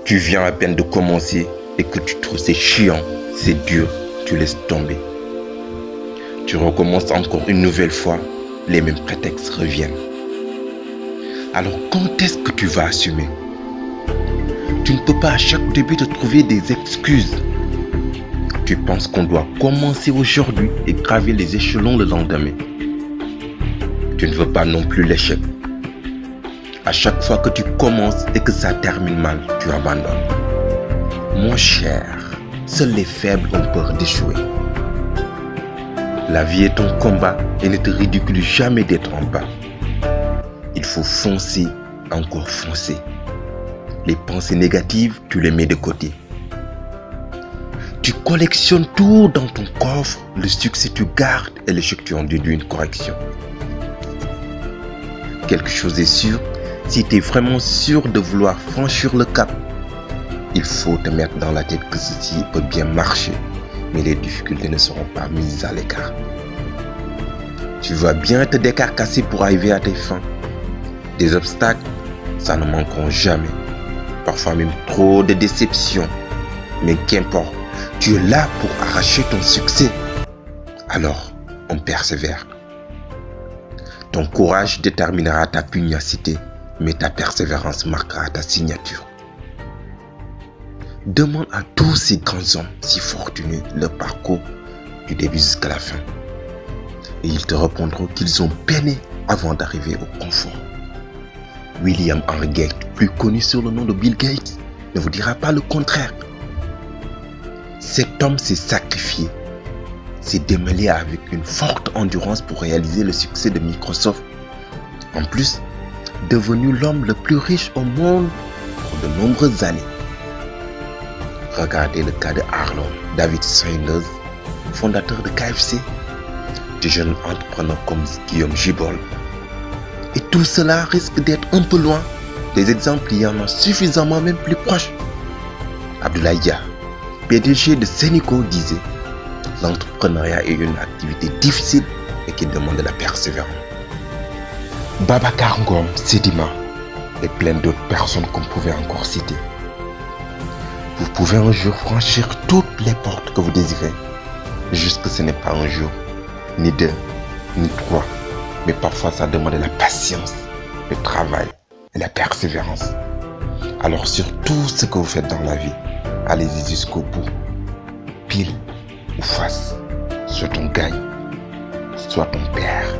Tu viens à peine de commencer et que tu trouves c'est chiant, c'est dur, tu laisses tomber. Tu recommences encore une nouvelle fois, les mêmes prétextes reviennent. Alors quand est-ce que tu vas assumer? Tu ne peux pas à chaque début te trouver des excuses. Tu penses qu'on doit commencer aujourd'hui et graver les échelons le lendemain. Tu ne veux pas non plus l'échec. À chaque fois que tu commences et que ça termine mal, tu abandonnes. Mon cher, seuls les faibles ont peur d'échouer. La vie est ton combat et ne te ridicule jamais d'être en bas. Il faut foncer, encore foncer. Les pensées négatives, tu les mets de côté. Tu collectionnes tout dans ton coffre, le succès tu gardes et l'échec tu en déduis une correction. Quelque chose est sûr, si tu es vraiment sûr de vouloir franchir le cap, il faut te mettre dans la tête que ceci peut bien marcher, mais les difficultés ne seront pas mises à l'écart. Tu vas bien te décarcasser pour arriver à tes fins. Des obstacles, ça ne manqueront jamais. Parfois même trop de déceptions. Mais qu'importe, tu es là pour arracher ton succès. Alors, on persévère. Ton courage déterminera ta pugnacité, mais ta persévérance marquera ta signature. Demande à tous ces grands hommes si fortunés leur parcours du début jusqu'à la fin. Et ils te répondront qu'ils ont peiné avant d'arriver au confort. William Henry Gates, plus connu sous le nom de Bill Gates, ne vous dira pas le contraire. Cet homme s'est sacrifié, s'est démêlé avec une forte endurance pour réaliser le succès de Microsoft. En plus, devenu l'homme le plus riche au monde pour de nombreuses années. Regardez le cas de Arnold David Sanders, fondateur de KFC, de jeunes entrepreneurs comme Guillaume Gibol. Et tout cela risque d'être un peu loin. Des exemples, il y en a suffisamment même plus proches. Abdoulaye Dia, PDG de Sénico, disait « L'entrepreneuriat est une activité difficile et qui demande de la persévérance. » Babacar Ngom Sedima et plein d'autres personnes qu'on pouvait encore citer. Vous pouvez un jour franchir toutes les portes que vous désirez. Juste que ce n'est pas un jour, ni deux, ni trois. Mais parfois ça demande de la patience, le travail et la persévérance. Alors sur tout ce que vous faites dans la vie, allez-y jusqu'au bout. Pile ou face, soit on gagne, soit on perd.